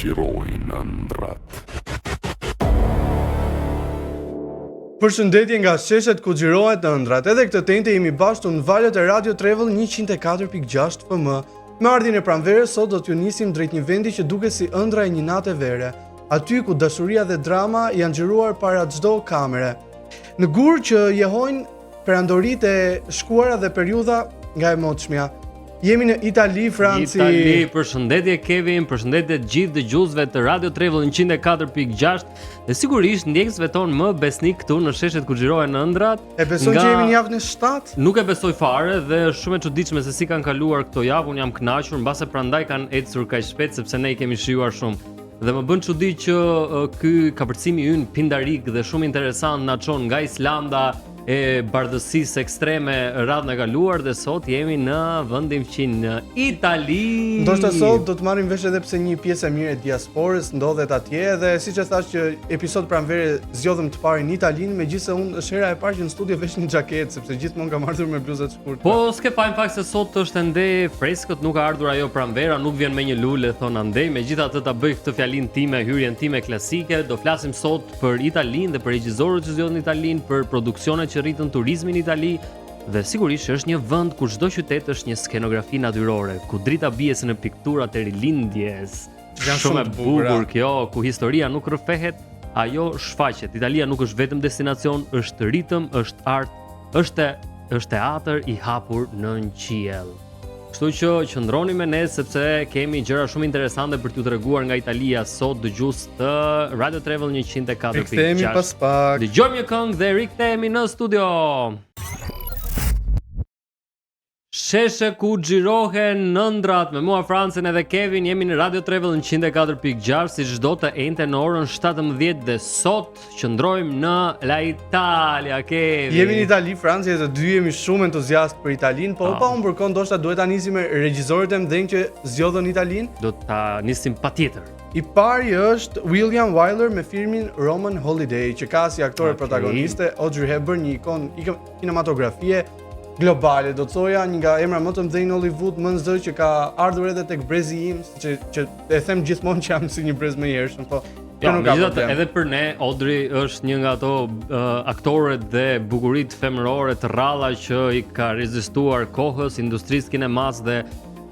xhirojnë ëndrat. Përshëndetje nga sheshet ku xhirohet ëndrat. Edhe këtë tentë jemi bashkë në valët e Radio Travel 104.6 FM. Me ardhin e pranverës sot do t'ju nisim drejt një vendi që duket si ëndra e një nate vere, aty ku dashuria dhe drama janë xhiruar para çdo kamere. Në gur që jehojnë perandoritë e shkuara dhe periudha nga e motshmja. Jemi në Itali, Franci. Itali, përshëndetje Kevin, përshëndetje gjithë dëgjuesve të Radio Travel 104.6 dhe sigurisht ndjekësve tonë më besnik këtu në sheshet ku xhirohen ëndrat. E besoj që jemi në javën e 7? Nuk e besoj fare dhe është shumë e çuditshme se si kanë kaluar këto javë, unë jam kënaqur, mbase prandaj kanë ecur kaq shpejt sepse ne I kemi shijuar shumë. Dhe më bën çudi që ky kapërcimi ynë pindarik dhe shumë interesant na çon nga Islanda e bardhësisë ekstreme radhën e kaluar dhe sot jemi në vendin që në Itali. Ndoshta sot do të marrim vesh edhe pse një pjesë e mirë e diasporës ndodhet atje dhe siç e thash që episod pranvere zgjodhëm të parin në Italinë, megjithëse unë është hera e parë që në studio vesh një xhaketë sepse gjithmonë kam ardhur me bluzë të shkurtë. Po s'ke pa në fakt se sot është ende freskët, nuk ka ardhur ajo pranvera, nuk vjen me një lule thon andej, megjithatë ta bëj këtë fjalinë time, hyrjen time klasike, do flasim sot për Italinë dhe për regjisorët që zgjodhin Italinë, për produksionet që rritën turizmin në Itali dhe sigurisht është një vend ku çdo qytet është një skenografi natyrore, ku drita bie në pikturat e rilindjes. Shumë e bukur kjo, ku historia nuk rrëfehet, ajo shfaqet. Italia nuk është vetëm destinacion, është ritëm, është art, është teatër I hapur nën qiell. Kështu që qëndroni me ne sepse kemi gjëra shumë interesante për t'ju treguar nga Italia sot dëgjues të Radio Travel 104.6. Rikthehemi pas pak. Dëgjojmë një këngë dhe rikthehemi në studio. Sheshe ku xhirohen ëndrat me mua Francën edhe Kevin, jemi në Radio Travel 104.6 si çdo të enjte në orën 17 dhe sot qëndrojmë në La Italia, Kevin. Jemi në Itali, Franci, dhe të dy jemi shumë entuziast për Italinë, po pa unë përkon ndoshta duhet ta nisim me regjisorët e mëdhenj që zgjodhën Italinë. Do ta nisim patjetër. I pari është William Wyler me filmin Roman Holiday, që ka si aktore protagoniste Audrey Hepburn, një ikonë kinematografie globale, do të thoja një nga emra më të mëdhenj në Hollywood, më nxë që ka ardhur edhe tek brezi im, që e them gjithmonë që jam si një brez më I hershëm, po nuk ka problem. Edhe për ne Audrey është një nga ato aktorët dhe bukuritë femërore të rralla që I ka rezistuar kohës, industrisë kinemas dhe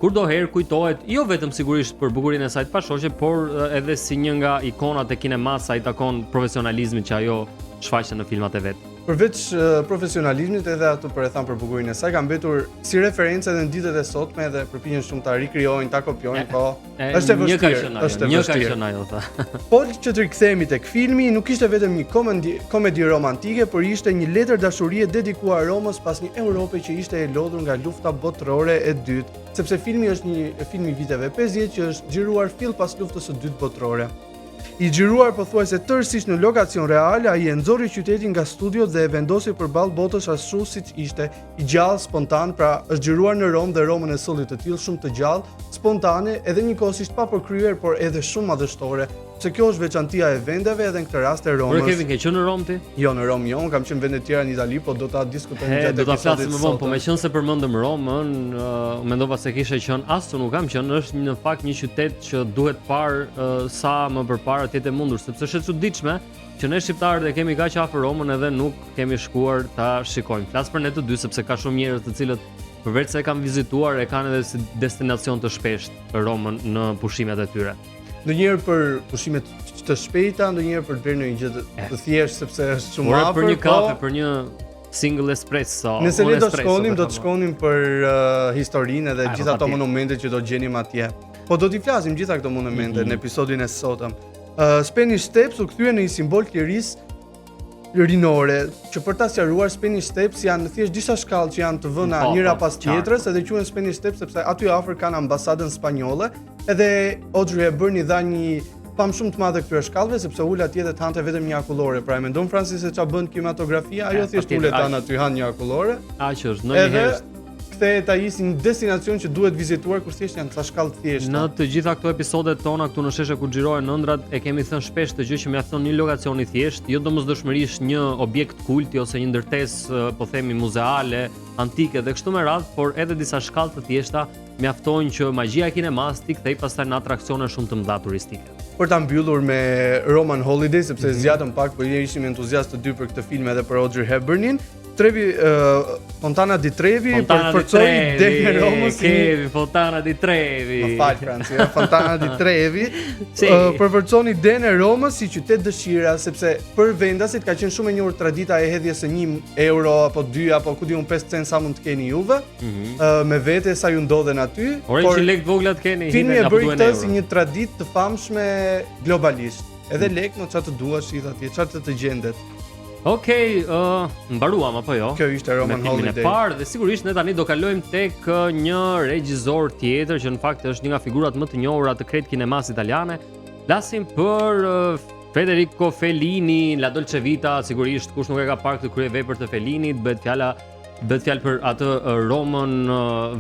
kurdoherë kujtohet, jo vetëm sigurisht për bukurinë e saj të pashoqe, por edhe si një nga ikonat e kinemas sa I takon profesionalizmit që ajo shfaqet në filmat e vet. Përveç profesionalizmit edhe ato për e tham për bukurinë e saj, ka mbetur si referencë edhe në ditët e sotme dhe përpiqen shumë ta rikrijojnë, ta kopjojnë, po është e vështirë, është e vështirë. Po që të rikthehemi tek filmi, nuk ishte vetëm një komedi romantike, por ishte një letër dashurie dedikuar Romës pas një Europe që ishte e lodhur nga lufta botërore e dytë, sepse filmi është një film I viteve 50 që është xhiruar fill pas luftës së dytë botërore. I xhiruar pothuajse tërësisht në lokacion real, ai e nxorri qytetin nga studiot dhe e vendosi përballë botës ashtu siç ishte, I gjallë, spontan, pra është xhiruar në Rom dhe Romën e solli të tillë shumë të gjallë, spontane, edhe njëkohësisht pa përkryer, por edhe shumë madhështore. Se kjo është veçantia e vendeve edhe në këtë rast e Romës. Por Kevin, ke qenë në Rom ti? Jo, në Rom jo, kam qenë vende të tjera në Itali, po do ta diskutojmë gjatë do ta flasim më vonë, po meqense përmendëm Romën, mendova se kishe qenë as nuk kam qenë, është në fakt një qytet që duhet parë sa më përpara të jetë mundur, sepse është e çuditshme që ne shqiptarët e kemi kaq afër Romën edhe nuk kemi shkuar ta shikojmë. Flas për ne të dy sepse ka shumë njerëz të cilët përveç se e kanë vizituar, e kanë edhe si destinacion të shpeshtë Romën në pushimet e tyre. Ndonjëherë për pushime të shpejta, ndonjëherë për të bërë një gjë të thjeshtë sepse është shumë afër. Për një kafe, për një single espresso. Nëse ne do të shkonim për historinë dhe gjithë ato monumente që do gjenim atje. Po do t'i flasim gjitha këto monumente në episodin e sotëm. Spanish Steps u kthye në një simbol të lirisë rinore, që për ta sqaruar Spanish Steps janë thjesht disa shkallë që janë të vëna njëra pas tjetrës, edhe quhen Spanish Steps sepse aty afër kanë ambasadën spanjolle, edhe Audrey Hepburn I dha një pam shumë të madhe këtyre shkallëve sepse ul atje dhe të hante vetëm një akullore. Pra e mendon Francis se ç'a bën kinematografia, ajo thjesht ulet aty han një akullore. Aq është, ndonjëherë kthehet ai si një destinacion që duhet vizituar kur thjesht janë ca shkallë të thjeshta. Në të gjitha këto episodet tona këtu në sheshe ku xhirohen ëndrat e kemi thënë shpesh të gjë që mjafton një lokacion I thjesht, jo domosdoshmërisht një objekt kulti ose një ndërtesë po themi muzeale, antike dhe kështu me radhë, por edhe disa shkallë të thjeshta mjaftojnë që magjia e kinemas ti kthej pastaj në atraksione shumë të mëdha turistike. për ta mbyllur me Roman Holiday sepse zgjatëm pak, por ne ishim entuziastë të dy për këtë film edhe për Audrey Hepburnin. Trevi Fontana di Trevi përforcoi Dene Romës Fontana di Trevi. Më fal Franci, Fontana di Trevi. Përforconi Dene Romës si qytet dëshira sepse për vendasit ka qenë shumë e njohur tradita e hedhjes së 1 euro apo 2 apo ku diun 5 cent sa mund të keni juve. Me vete sa ju ndodhen aty. Por 100 lekë vogla të keni. Filmi e bëri këtë si një traditë të famshme globalisht. Edhe lekë në çfarë të duash i atje, çfarë të gjendet. Okej, mbaruam apo jo? Kjo ishte Roman Holiday. Parë dhe sigurisht ne tani do kalojmë tek një regjisor tjetër që në fakt është një nga figurat më të njohura të krejt kinemas italiane. Flasim për Federico Fellini, La Dolce Vita, sigurisht kush nuk e ka parë këtë kryevepër të Fellinit, bëhet fjalë për atë Romën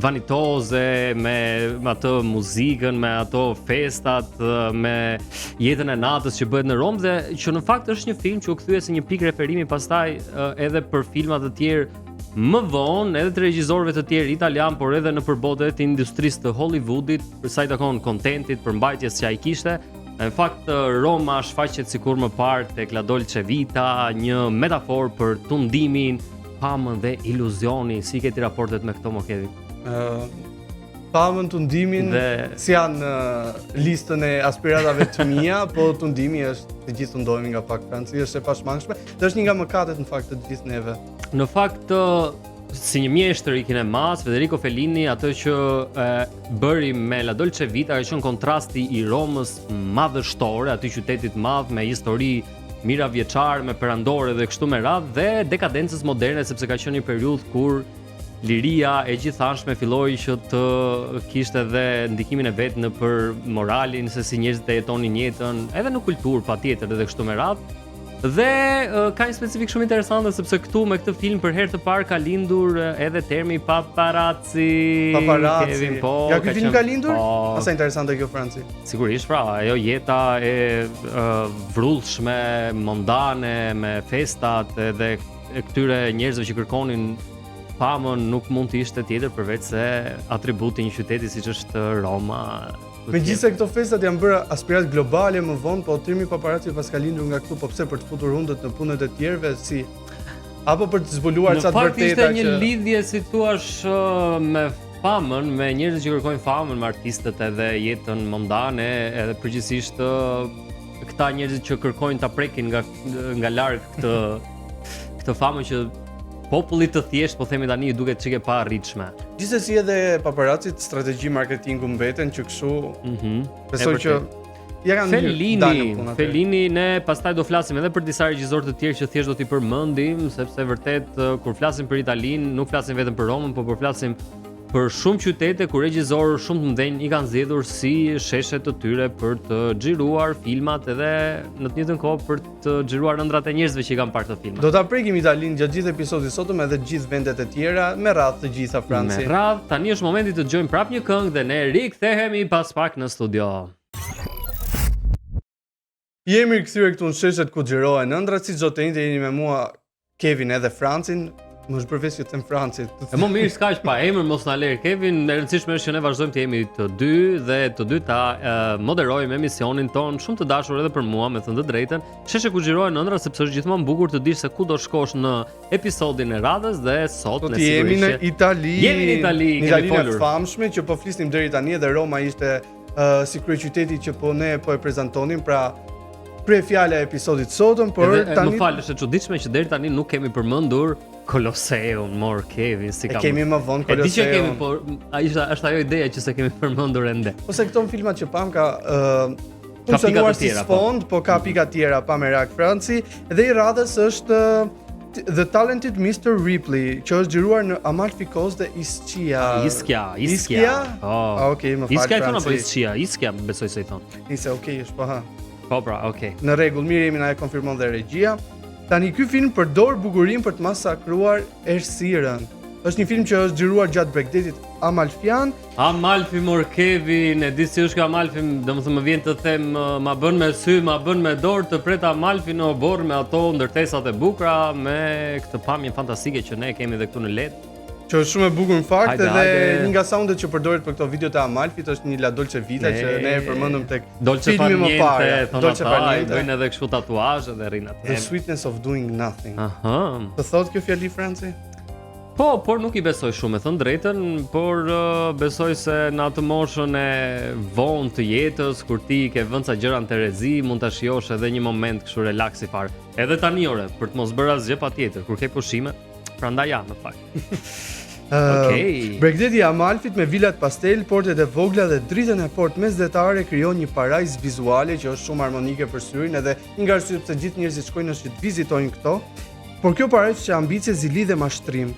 vanitoze, me atë muzikën, me ato festat, me jetën e natës që bëhet në Romë dhe që në fakt është një film që u kthye si një pikë referimi pastaj edhe për filma të tjerë më vonë, edhe të regjisorëve të tjerë italian, por edhe në përbotën e industrisë të Hollywoodit, për sa i takon kontentit, përmbajtjes që ai kishte. Në fakt Roma shfaqet sikur më parë tek La Dolce Vita, një metaforë për tundimin, pamën dhe iluzioni. Si ke ti raportet me këto më Kevin? Pamën, tundimin, si janë në listën e aspiratave të mia, po tundimi është, të gjithë tundojmë nga pak Franci, është e pashmangshme, dhe është një nga mëkatet në fakt të gjithë neve. Në fakt, si një mjeshtër i kinemas, Federico Fellini, atë që bëri me La Dolce Vita ka qenë kontrasti i Romës madhështore, aty qytetit madh me histori mira vjeçare, me perandore dhe kështu me radhë, dhe dekadencës moderne, sepse ka qenë një periudhë kur liria e gjithanshme filloi që të kishte edhe ndikimin e vet në për moralin, se si njerëzit e jetonin jetën, edhe në kulturë patjetër edhe kështu me radhë. Dhe ka një specifik shumë interesante sepse këtu me këtë film për herë të parë ka lindur edhe termi paparazzi. Kevin, po. Ja ky film ka lindur? Sa interesante kjo Franci. Sigurisht, pra, ajo jeta e vrullshme, mondane, me festat edhe këtyre njerëzve që kërkonin pamën nuk mund të ishte tjetër përveç se atributi një qyteti siç është Roma. Megjithëse këto festat janë bërë aspirat globale më vonë, po termi paparazzi pas ka lindur nga këtu, po pse për të futur hundët në punët e tjerëve, si apo për të zbuluar ca të vërteta që... Në fakt ishte një lidhje, si thuash, me famën, me njerëzit që kërkojnë famën, me artistët edhe jetën mondane, edhe përgjithsisht këta njerëzit që kërkojnë ta prekin nga larg këtë famën që popullit të thjesht, po themi tani, duket çike pa arritshme. Gjithsesi edhe paparazzit strategji marketingu mbeten që kështu. Besoj që ja kanë Fellini, ne pastaj do flasim edhe për disa regjisorë të tjerë që thjesht do t'i përmendim, sepse vërtet kur flasim për Italinë, nuk flasim vetëm për Romën, por flasim për shumë qytete ku regjisorë shumë të mëdhenj i kanë zgjedhur si sheshe të tyre për të xhiruar filmat edhe në të njëjtën kohë për të xhiruar ëndrat e njerëzve që i kanë parë këto filma. Do ta prekim Italinë gjatë gjithë episodit sotëm edhe gjithë vendet e tjera me radhë të gjitha Franci. Me radhë, tani është momenti të dëgjojmë prapë një këngë dhe ne rikthehemi pas pak në studio. Jemi rikthyer këtu në sheshet ku xhirohen ëndrat, siç do të jeni me mua Kevin edhe Francin. Më shpërfes që them Francit. E më mirë s'ka pa emër mos na ler Kevin, e rëndësishme është që ne vazhdojmë të jemi të dy dhe të dy ta moderojmë emisionin ton shumë të dashur edhe për mua, me thënë të drejtën. Sheshe ku xhirohen ëndra sepse është gjithmonë bukur të dish se ku do shkosh në episodin e radhës dhe sot ne jemi në Itali. Jemi në Itali, kemi folur. Një famshme që po flisnim deri tani edhe Roma ishte si kryeqyteti që ne po e prezantonim, pra kryefjala e episodit sotëm, por tani më fal, është e çuditshme që deri tani nuk kemi përmendur Colosseum, Kevin, si kam. E kemi më vonë Colosseum. E di që kemi, por është ajo ideja që se kemi përmendur ende. Ose këto filmat që pam ka funksionuar si sfond, po ka pika tjera pa merak Franci, dhe i radhës është The Talented Mr. Ripley, që është xhiruar në Amalfi Coast dhe Ischia. Ischia. Okej, më fal. Ischia thon apo Ischia, besoj se i thon. Nice, okay, është po ha. Po pra, okay. Në rregull, mirë jemi, na e konfirmon dhe regjia. Tani ky film përdor bukurinë për të masakruar errësirën. Është një film që është xhiruar gjatë Bregdetit Amalfian. Amalfi Kevin, e di si është ka Amalfi, domethënë më vjen të them ma bën me sy, ma bën me dorë të pret Amalfi në obor me ato ndërtesat e bukura, me këtë pamje fantastike që ne kemi edhe këtu në Let. Që është shumë e bukur në fakt edhe një nga soundet që përdoret për këto videot e Amalfit është një La Dolce Vita që ne e përmendëm tek filmi më parë. Dolce Farniente, bëjnë edhe kështu tatuazhe dhe rrin aty. The sweetness of doing nothing. Aha. Të thotë kjo fjali Franci? Po, por nuk I besoj shumë, e thënë drejtën, por besoj se në atë moshën e vonë të jetës, kur ti ke vënë ca gjëra në terezi, mund ta shijosh edhe një moment kështu relaksi fare. Edhe tani ore, për të mos bërë asgjë patjetër, kur ke pushime, prandaj ja në fakt. Bregdeti I Amalfit me vilat pastel, portet e vogla dhe dritën e fortë mesdhetare krijon një parajs vizuale që është shumë harmonike për syrin edhe një nga arsyet pse gjithë njerëzit shkojnë që të vizitojnë këto. Por kjo parajs që ambicie zili dhe mashtrim.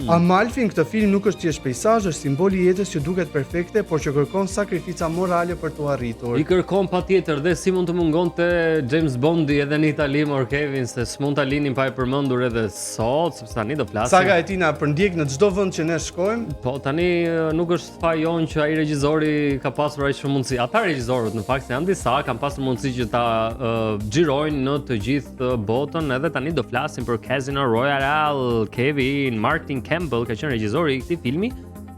Amalfi në këtë film nuk është thjesht peizazh, është simboli I jetës që duket perfekte, por që kërkon sakrifica morale për t'u arritur. I kërkon patjetër dhe si mund të mungonte James Bondi edhe në Itali Mor Kevin se s'mund ta linin pa e përmendur edhe sot, sepse tani do flasim. Saga e tina përndjek në çdo vend që ne shkojmë. Po tani nuk është faji jon që ai regjizori ka pasur aq shumë mundësi. Ata regjizorët në fakt janë disa kanë pasur mundësi që ta xhirojnë në të gjithë botën, edhe tani do flasim për Casino Royale, Kevin Martin Campbell ka qenë regjizori I këtij filmi.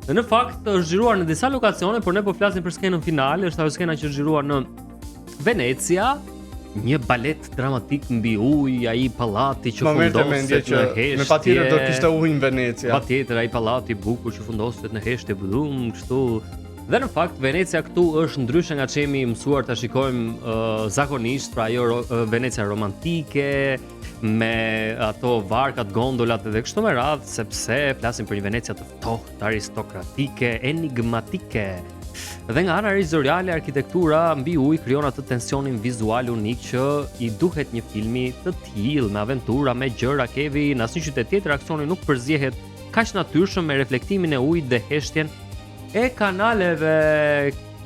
Dhe në fakt është xhiruar në disa lokacione, por ne po flasim për skenën finale, është ajo skena që është xhiruar në Venecia, një balet dramatik mbi ujë, ai pallati që fundoset në heshtje. Me patjetër do kishte ujë në Venecia. Patjetër ai pallati I bukur që fundoset në heshtje blum, kështu. Dhe në fakt Venecia këtu është ndryshe nga çemi mësuar ta shikojmë zakonisht, pra ajo Venecia romantike, me ato varkat, gondolat edhe kështu me radhë, sepse flasim për një Venecia të ftohtë, aristokratike, enigmatike. Dhe nga ana regjizoriale, arkitektura mbi ujë krijon atë tensionin vizual unik që I duhet një filmi të tillë, me aventura, me gjëra, kevi, në asnjë qytet tjetër aksioni nuk përzihet kaq natyrshëm me reflektimin e ujit dhe heshtjen e kanaleve.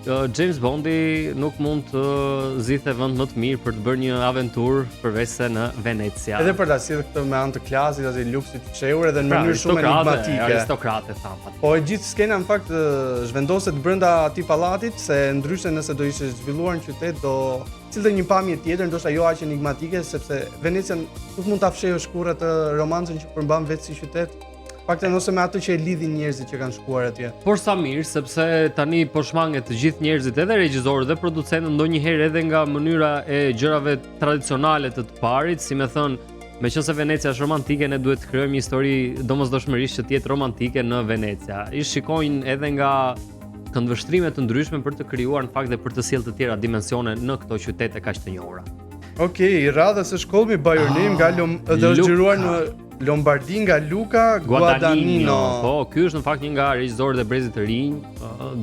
James Bondi nuk mund të zgjidhte vend më të mirë për të bërë një aventurë përveç se në Venecia. Edhe për ta sjellë këtë me anë të klasit, atë luksit të çeur edhe në mënyrë shumë enigmatike. Aristokrate thamë. Po e gjithë skena në fakt zhvendoset brenda atij pallatit, se ndryshe nëse do ishte zhvilluar në qytet do cilëte një pamje tjetër, ndoshta jo aq enigmatike, sepse Venecia nuk mund ta fshehësh kurrë atë romancën që përmban vetë si qytet. Fakten ose me atë që e lidhin njerëzit që kanë shkuar atje. Por sa mirë, sepse tani po shmanget të gjithë njerëzit, edhe regjizorët dhe producentët ndonjëherë edhe nga mënyra e gjërave tradicionale të parit, si me thënë, meqense Venecia është romantike, ne duhet të krijojmë një histori domosdoshmërisht që të jetë romantike në Venecia. I shikojnë edhe nga këndvështrime të ndryshme për të krijuar në fakt dhe për të sjellë të tjera dimensione në këto qytete kaq të njohura. Okej, radhës është Call Me By Your Name nga është xhiruar në Lombardi nga Luca Guadagnino. Po, ky është në fakt një nga regjizorët e brezit të rinj,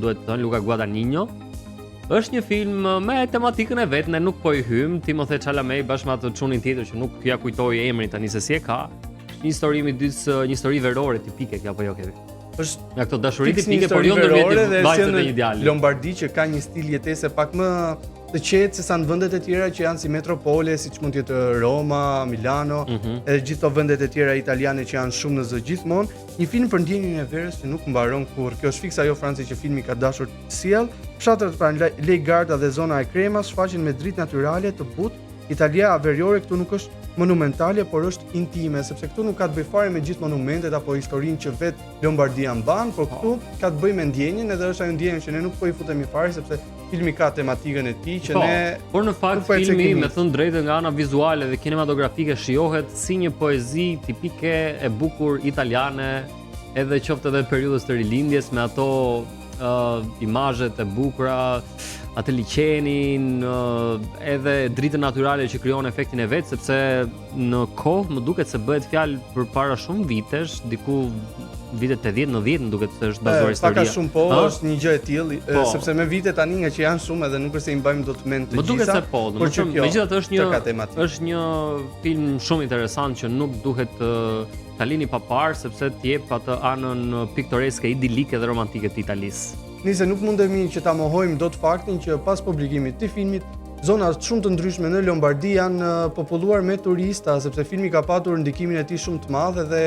duhet të thënë Luca Guadagnino. Është një film me tematikën e vet, ne nuk po I hym, Timothée Chalamet bashkë me atë çunin tjetër që nuk ja kujtoi emrin tani se si e ka. Një histori midis një histori verore tipike kjo apo jo Kevin? Është nga këto dashuri tipike, por jo ndërmjet vajzave të një djali. Lombardi që ka një stil jetese pak më të qetë se sa në vendet e tjera që janë si metropole, siç mund të jetë Roma, Milano, edhe gjithë ato vendet e tjera italiane që janë shumë në zë gjithmonë. Një film për ndjenjën e verës që nuk mbaron kurrë. Kjo është fiksa ajo Franci që filmi ka dashur të sjellë. Fshatrat pranë Lake Garda dhe zona e Kremas shfaqen me dritë natyrale të butë. Italia veriore këtu nuk është monumentale, por është intime, sepse këtu nuk ka të bëjë fare me gjithë monumentet apo historinë që vetë Lombardia mban, por këtu ka të bëjë me ndjenjën, edhe është ajo ndjenjë që ne nuk po I futemi fare sepse filmi ka tematikën e tij që ne. Por në fakt filmi, me thënë drejtë, nga ana vizuale dhe kinematografike shijohet si një poezi tipike e bukur italiane, edhe qoftë edhe periudhës të rilindjes me ato imazhet e bukura, atë liqenin, edhe dritën natyrale që krijon efektin e vet, sepse në kohë më duket se bëhet fjalë për para shumë vitesh, diku vitet 80-90 më duket se është bazuar historia. Pak shumë po, është një gjë e tillë, sepse me vite tani nga që janë shumë edhe nuk është se I mbajmë dot mend të gjitha. Më duket se po, megjithatë është një film shumë interesant që nuk duhet ta lini pa parë sepse të jep atë anën piktoreske, idilike dhe romantike të Italisë. Nise nuk mundemi që ta mohojmë dot faktin që pas publikimit të filmit, zona shumë të ndryshme në Lombardi janë populluar me turista, sepse filmi ka patur ndikimin e tij shumë të madh dhe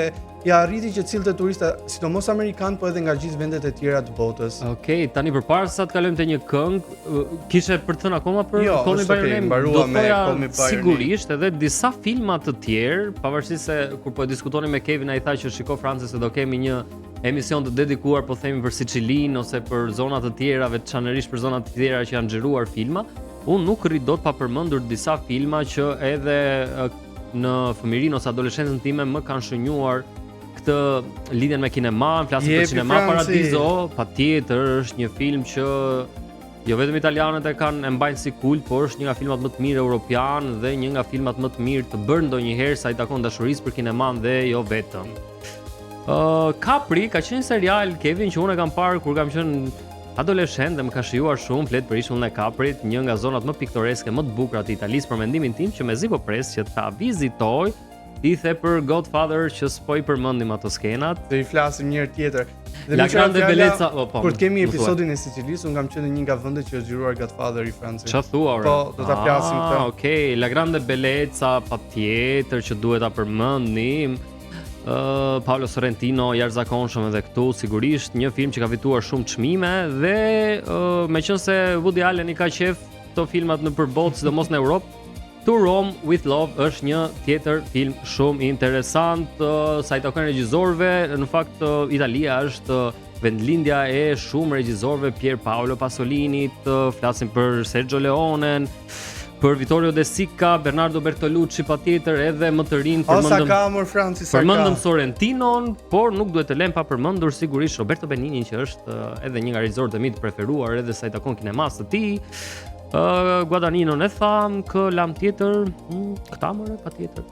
ja arriti që cilëte turista, sidomos amerikan, po edhe nga gjithë vendet e tjera të botës. Okej, tani përpara sa të kalojmë te një këngë, kishe për të thënë akoma për Call Me By Your Name? Mbarua me Call Me By Your Name. Sigurisht edhe disa filma të tjerë, pavarësisht se kur po diskutonin me Kevin ai tha që shiko Francis se do kemi një emision të dedikuar po themi për Sicilinë ose për zona të tjera, veçanërisht për zona të tjera që janë xhiruar filma. Unë nuk rri dot pa përmendur disa filma që edhe në fëmijërinë ose adoleshencën time më kanë shënjuar këtë lidhjen me kinema, flasim për Cinema Paradiso, patjetër është një film që jo vetëm italianët e mbajnë si kult, por është një nga filmat më të mirë europian dhe një nga filmat më të mirë të bërë ndonjëherë sa i takon dashurisë për kineman dhe jo vetëm. Capri ka qenë serial Kevin që unë e kam parë kur kam qenë adoleshent dhe më ka shijuar shumë, flet për ishullin e Caprit, një nga zonat më piktoreske, më të bukura të Italisë për mendimin tim që mezi po pres që ta vizitoj. I the për Godfather që s'po i përmendim ato skenat. Do i flasim një herë tjetër. La Grande Bellezza, kur kemi episodin e Sicilisë, un kam qenë një nga vendet që është xhiruar Godfather i Francës. Çfarë thua? Po, do ta flasim këtë. Okej, La Grande Bellezza patjetër që duhet ta përmendim. Paolo Sorrentino i jashtëzakonshëm edhe këtu, sigurisht një film që ka fituar shumë çmime dhe meqense Woody Allen i ka qef këto filmat nëpër botë, sidomos në Europë, To Rome with Love është një tjetër film shumë interesant, sa i takon regjisorëve, në fakt Italia është vendlindja e shumë regjisorëve, Pier Paolo Pasolinit, flasim për Sergio Leonen, për Vittorio De Sica, Bernardo Bertolucci patjetër, edhe më të rinj përmendëm Sorrentinon, por nuk duhet të lëm pa përmendur sigurisht Roberto Benigni që është edhe një nga regjisorët e mi të preferuar edhe sa i takon kinemas të tij. Guadagnino e tham, kë lam tjetër, këta më patjetër.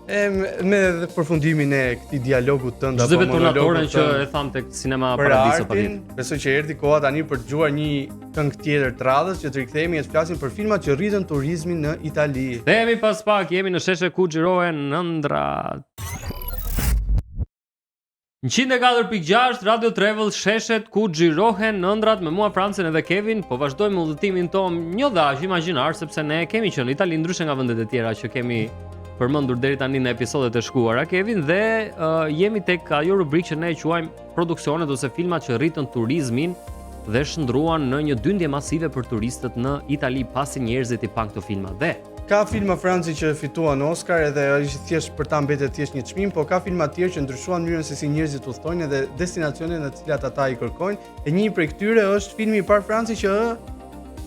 Me përfundimin e këtij dialogu tënd apo monologun që e tham tek Cinema Paradiso patjetër. Besoj që erdhi koha tani për të dëgjuar një këngë tjetër të radhës që të rikthehemi e të flasim për filmat që rritën turizmin në Itali. Themi pas pak, jemi në sheshe ku xhirohen ëndrat. 104.6 Radio Travel, sheshet ku xhirohen ëndrat me mua Francin edhe Kevin, po vazhdojmë udhëtimin ton një dash imagjinar sepse ne kemi qenë në Itali ndryshe nga vendet e tjera që kemi përmendur deri tani në episodet e shkuara Kevin dhe jemi tek ajo rubrikë që ne e quajmë produksionet ose filmat që rritën turizmin dhe shndruan në një dyndje masive për turistët në Itali pasi njerëzit i pan këto filma. Dhe ka filma Franci që fituan Oscar edhe ishte thjesht për ta mbetet thjesht një çmim, po ka filma të tjerë që ndryshuan mënyrën se si njerëzit udhtojnë edhe destinacionet në të cilat ata i kërkojnë. E një prej këtyre është filmi i parë Franci që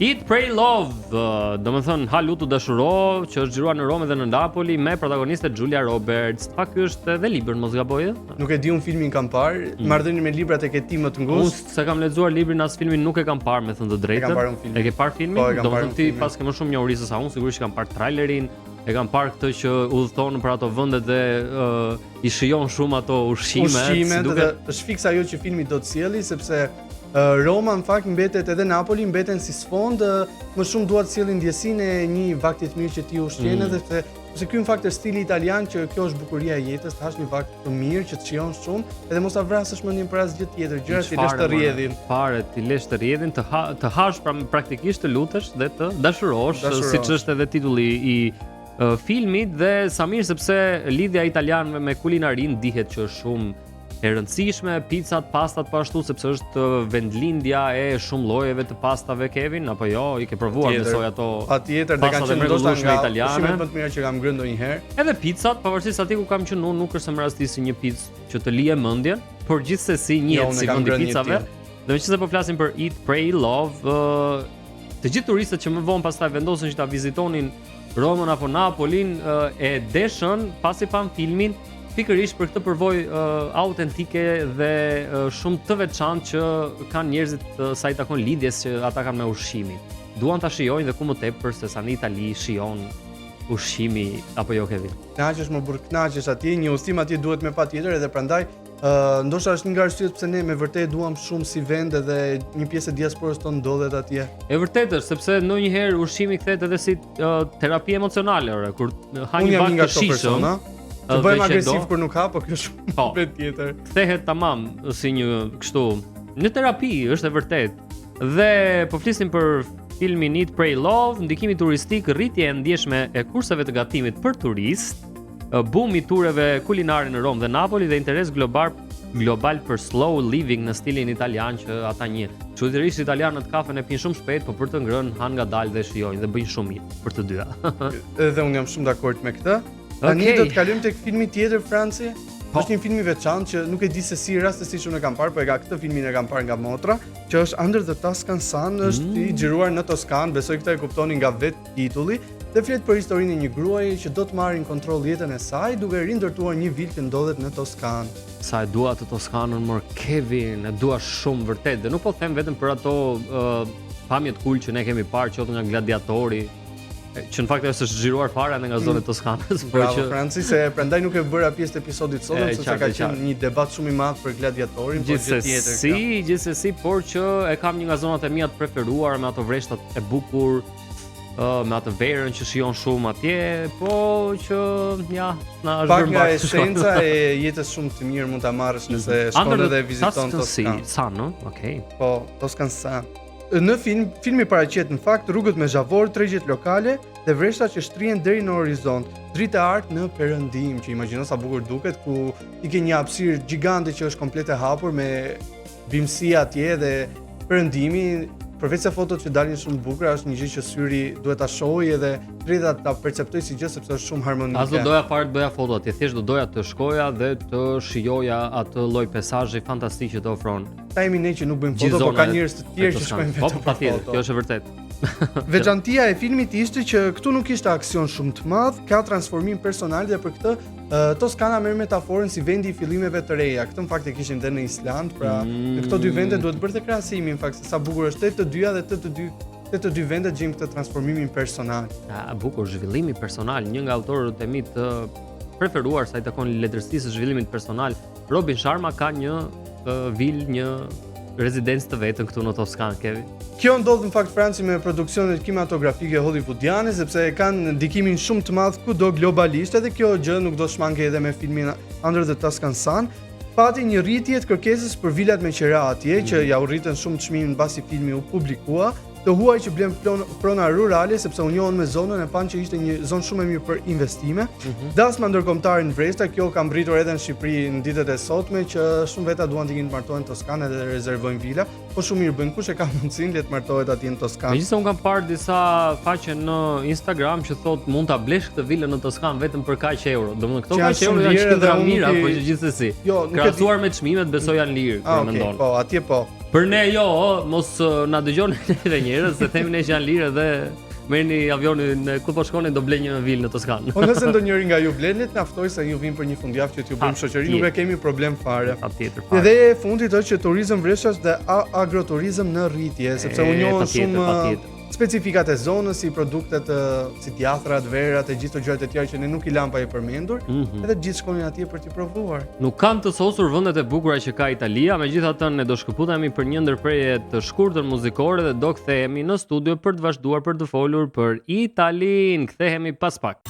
Eat, Pray, Love, do më thënë Ha lutu dashuro, që është xhiruar në Romë dhe në Napoli me protagoniste Julia Roberts. Pak është edhe libër, mos gaboj. Nuk e di, unë filmin kam parë, marrëdhënie me librat e ke ti më të ngushtë. Unë se kam lexuar librin as filmin nuk e kam parë, me thënë të drejtën. E ke parë filmin? Po, do të thënë ti pas ke më shumë njohuri se sa unë, sigurisht kam parë trailerin, e kam parë këtë që udhëton për ato vende dhe i shijon shumë ato ushqimet, duke është fiksa ajo që filmi do të sjellë, sepse Roma në fakt mbetet edhe Napoli mbeten si sfond, më shumë duat të sjellin ndjesinë e një vakti të mirë që ti ushqen edhe sepse ky në fakt është stili italian që kjo është bukuria e jetës, të hash një vakt të mirë që të shijon shumë edhe mos ta vrasësh mendjen për asgjë tjetër, gjëra ti lësh të rrjedhin. Fare ti lësh të rrjedhin, të hash praktikisht të lutesh dhe të dashurosh, siç është edhe titulli i filmit dhe sa mirë sepse lidhja italianëve me kulinarinë dihet që është shumë e rëndësishme, pizzat, pastat po ashtu sepse është vendlindja e shumë llojeve të pastave Kevin, apo jo, i ke provuar besoj ato. Patjetër, dhe kanë qenë ndoshta nga ushqimet më të mira që kam ngrënë ndonjëherë. Edhe pizzat, pavarësisht atij ku kam qenë unë, nuk është se më rastisi një pizzë që të lije mendjen, por gjithsesi njihet si vendi pizzave. Dhe meqense po flasim për Eat, Pray, Love, të gjithë turistët që më vonë pastaj vendosen që ta vizitonin Romën apo Napolin e deshën pasi pan filmin pikërisht për këtë përvojë autentike dhe shumë të veçantë që kanë njerëzit sa i takon lidhjes që ata kanë me ushqimin. Duan ta shijojnë dhe ku më tepër se sa në Itali shijon ushqimi apo jo Kevin. Kënaqesh më burr kënaqesh atje, një udhtim atje duhet me patjetër edhe prandaj ndoshta është një nga arsyet pse ne me vërtet duam shumë si vend edhe një pjesë e diasporës tonë ndodhet atje. E vërtetë është sepse ndonjëherë ushqimi kthehet edhe si terapi emocionale, kur ha një vakt të shishëm. Të bëjmë agresiv kur nuk ha, po kjo shumë problem tjetër. Kthehet tamam si një kështu, një terapi, është e vërtetë. Dhe po flisim për filmin Eat, Pray, Love, ndikimi turistik, rritje e ndjeshme e kurseve të gatimit për turist. boom I tureve kulinare në Rom dhe Napoli dhe interes global për slow living në stilin italian që ata njihen. Çuditërisht italianët kafen e pinë shumë shpejt, por për të ngrënë han ngadalë dhe shijojnë dhe bëjnë shumë mirë për të dyja. Edhe unë jam shumë dakord me këtë. Tani do të kalojmë tek filmi tjetër Franci. Është një film I veçantë që nuk e di se si rastësisht unë e kam parë, por këtë filmin e kam parë nga motra, që është Under the Tuscan Sun, është I xhiruar në Toskanë, besoj këtë e kuptoni nga vetë titulli, dhe flet për historinë e një gruaje që do të marrin kontroll jetën e saj duke rindërtuar një vilë që ndodhet në Toskanë. Sa e dua të Toskanën, mor Kevin, e dua shumë vërtet. Dhe nuk po them vetëm për ato pamjet kul që ne kemi parë qoftë nga Gladiatori, që në fakt është zgjiruar fare edhe nga zona e Toskanës, por Bravo, që Franci, se prandaj nuk e bëra pjesë të episodit sotëm sepse ka qenë një debat shumë I madh për Gladiatorin, por gjë tjetër. Gjithsesi, por që e kam një nga zonat e mia të preferuara me ato vreshtat e bukur, me atë verën që shijon shumë atje, po që ja, na është bërë nga esenca e jetës shumë të mirë mund ta marrësh nëse shkon edhe viziton Toskanë. Sun, okay. Po, Toscan Sun. Në filmi paraqet në fakt rrugët me zhavor, tregjet lokale dhe vreshta që shtrihen deri në horizont, dritë e artë në perëndim, që imagjino sa bukur duket, ku I ke një hapësirë gjigante që është komplet e hapur me bimësi atje dhe perëndimi, përveç se fotot që dalin shumë bukura, është një gjë që syri duhet ta shohë edhe drejta ta perceptoj si gjë sepse është shumë harmonike. As do doja fare të bëja foto atje, thjesht do doja të shkoja dhe të shijoja atë lloj peizazhi fantastik që të ofron. Ta jemi ne që nuk bëjmë foto, por ka njerëz të tjerë që shkojnë vetëm për foto. Kjo është e vërtetë. Veçantia e filmit ishte që këtu nuk ishte aksion shumë të madh, ka transformim personal dhe për këtë Toskana merr metaforën si vendi I fillimeve të reja. Këtë në fakt e kishim dhe në Island, pra në këto dy vende duhet bërë të krahasimin, në fakt se sa bukur është të dyja dhe të dy vendet gjejmë këtë transformimin personal. Bukur zhvillimi personal, një nga autorët e mi të preferuar sa I takon letërsisë së zhvillimit personal, Robin Sharma ka një vilë, një rezidencë të vetën këtu në Toskanë, Kevin. Kjo ndodh në fakt Franci me produksionet kinematografike hollywoodiane sepse kanë ndikimin shumë të madh kudo globalisht, edhe kjo gjë nuk do shmange edhe me filmin Under the Tuscan Sun. Pati një rritje të kërkesës për vilat me qera atje që ja u rritën shumë çmimin mbasi filmi u publikua. Të huaj që blen prona rurale sepse u njohën me zonën e panë që ishte një zonë shumë e mirë për investime. Dasma ndërkombëtare në vresta, kjo ka mbritur edhe në Shqipëri në ditët e sotme që shumë veta duan të ikin të martohen në Toskanë dhe rezervojnë vila, po shumë mirë bëjnë, kush e ka mundësinë le të martohet atje në Toskanë. Megjithëse un kam parë disa faqe në Instagram që thotë mund ta blesh këtë vilën në Toskanë vetëm për kaq euro. Domethënë këto kaq euro janë qendra mira, por gjithsesi. Krahasuar me çmimet besoj janë lirë, mendon. Po, atje po. Për ne jo, mos na dëgjoni edhe njerëz se themi ne që janë lirë dhe merrni avionin ku po shkoni do blej një vilë në Toskanë. Po nëse ndonjëri nga ju blen, le të na ftoj se ju vim për një fundjavë që t'ju bëjmë shoqëri, nuk e kemi problem fare. Patjetër fare. Edhe e fundit është që turizëm vreshtash dhe agroturizëm në rritje, sepse u njohën shumë specifikat e zonës, si produktet si djathrat, verat e gjithë gjërat e tjera që ne nuk I lam pa I përmendur, edhe gjithë shkonin atje për t'i provuar. Nuk kanë të sosur vendet e bukura që ka Italia, megjithatë ne do shkëputemi për një ndërprerje të shkurtër muzikore dhe do kthehemi në studio për të vazhduar për të folur për Italinë. Kthehemi pas pak.